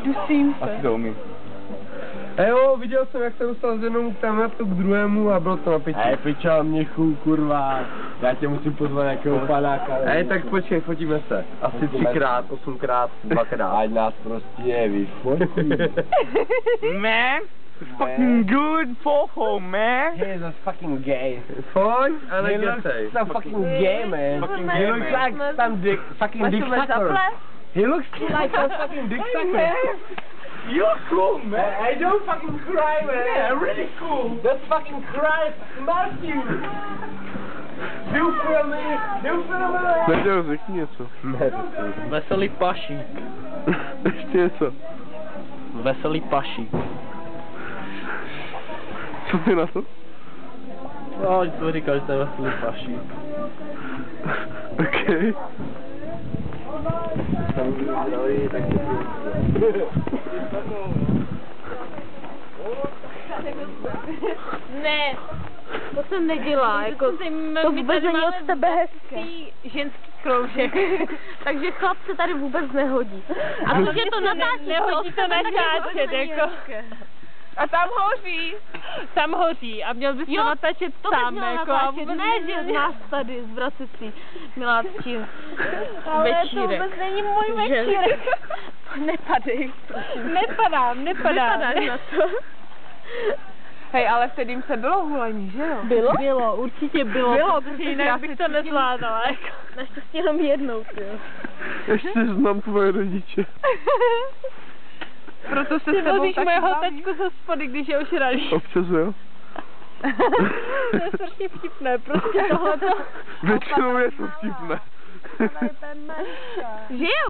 Dusím se. Asi to umím. Jo, viděl jsem, jak se dostal z jednomu kametu k druhému a bylo to na piči. Piča, měchu, kurva. Já tě musím pozvat nějakého panáka. Tak počkej, fotíme se. Asi 3x, 8x, 2x. Ať nás prostě vyfotí. Man, it's fucking good photo, man. He's a fucking gay. Pojď, ale He looks getej. so fucking gay, man. Fucking He gay, looks man. like some fucking dick sucker. He looks like a fucking dick sucker. You're cool, man. I don't fucking cry, man. Yeah, really cool. That's fucking cry, Matthew. You feel me? You feel me? Neděl, řekni něco. Veselý pašík. Ještě něco. Veselý pašík. Co ty na to? No, to říkal, že to je veselý pašík. Okej. Ne, to se nedělá, jako to vůbec není od tebe hezký ženský kroužek, takže chlap se tady vůbec nehodí. A to, že to natáčí, nehodí to natáčet, jako. A tam hoří a měl bys to natáčet to sám, měl jako natáčet, a vůbec ne, že nás tady z Vracecí miláčí ale to večírek. vůbec není můj večírek. Nepadej. Nepadám. Nepadáš na to. Hej, ale vtedy jim se bylo hulení, že jo? Bylo? Bylo, určitě bylo. Bylo, protože jinak bych to nezvládala, jako. Naštěstí jenom jednou, jo. Ještě znám tvoje rodiče. Proto se Ty s tebou vozíš taky mojeho baví. tačku ze spody, když je ošralý. Občas jo. To je strašně vtipné, prostě tohleto. Většinou je to vtipné. Žiju!